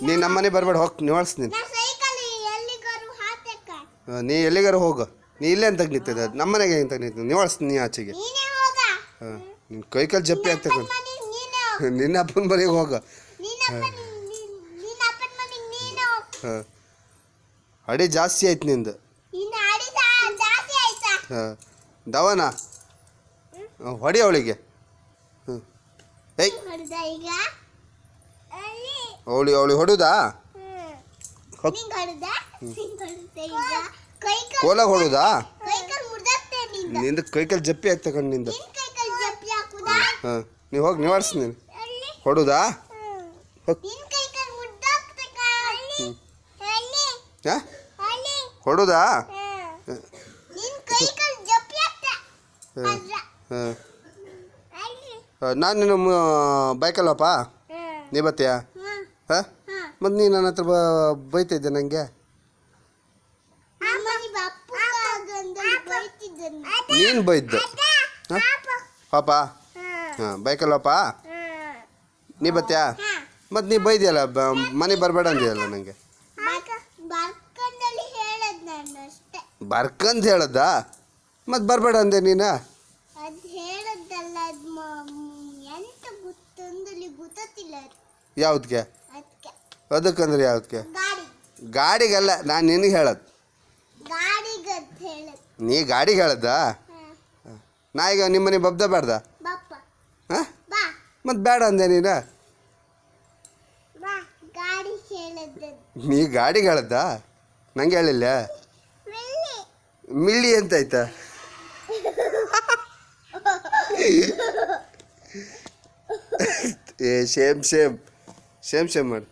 ನೀನು ನಮ್ಮನೆ ಬರಬೇಡ ಹೋಗಿ ನಿವಾಳ್ಸ್ ನೀನು. ನೀ ಎಲ್ಲಿಗಾರು ಹೋಗು. ನೀ ಇಲ್ಲೇ ಅಂತ ನಿಂತಿದ್ದ ನಮ್ಮನೆಗೆ ಅಂತ ನಿಂತಿದ್ದ ನಿವಾಳ್ಸ್ ನೀ ಆಚೆಗೆ. ಹಾಂ ನಿನ್ನ ಕೈಕಾಲು ಜಪ್ಪಿ ಆಗ್ತಕ್ಕ. ನಿನ್ನ ಅಪ್ಪನ ಮನೆಗೆ ಹೋಗ. ಹಾಂ ಅಡಿ ಜಾಸ್ತಿ ಆಯ್ತು ನಿಂದು. ಹಾಂ ದವನ ಹೊಡಿ ಅವಳಿಗೆ. ಹ್ಞೂ ಏಯ್ ಅವಳಿಗೆ ಹೊಡುದಾ? ಕೋಲಾಗ ಹೊಡುದಾ? ನಿಂದು ಕೈಕಾಲು ಜಪ್ಪಿ ಆಗ್ತಕೊಂಡು ನಿಂದು. ಹಾಂ ನೀವು ಹೋಗಿ ನಿವಾರಿಸ್ ನೀನು. ಹೊಡುದಾ? ಹಾಂ ಹೊಡುದಾ? ನಾನು ನೀನು ಬೈಕಲ್ಲಪ್ಪ ನೀ ಬತ್ತೀಯಾ? ಹಾಂ ಮತ್ತು ನೀನು ನನ್ನ ಹತ್ರ ಬೈತಿದ್ದೆ ನನಗೆ. ನೀನು ಬೈದ್ದು ಹಾಂ ಪಾಪ. ಹಾಂ ಬೈಕಲ್ಲಪ್ಪ ನೀ ಬತ್ತೀಯಾ? ಮತ್ತು ನೀ ಬೈದಿಯಲ್ಲ ಮನೆ ಬರಬೇಡ ಅಂದಿಯಲ್ಲ ನನಗೆ. ಬರ್ಕಂತ ಹೇಳದ್ದಾ? ಮತ್ತು ಬರಬೇಡ ಅಂದೆ ನೀನು. ಯಾವ್ದಕ್ಕೆ? ಅದಕ್ಕಂದ್ರೆ ಯಾವ್ದಕ್ಕೆ? ಗಾಡಿಗಲ್ಲ ನಾನು ನಿನಗೆ ಹೇಳೋದು. ನೀ ಗಾಡಿಗೆ ಹೇಳದ್ದಾ? ನಾ ಈಗ ನಿಮ್ಮನೆ ಬಬ್ದ ಬೇಡ್ದ? ಹಾಂ ಮತ್ತು ಬೇಡ ಅಂದೆ ನೀನು. ನೀ ಗಾಡಿಗೆ ಹೇಳದ್ದಾ? ನಂಗೆ ಹೇಳಿಲ್ಲ. ಮಿಳ್ಳಿ ಅಂತ ಆಯ್ತಾ? ಏ ಸೇಮ್ ಸೇಮ್ ಸೇಮ್ ಸೇಮ್ ಮಾಡಿ.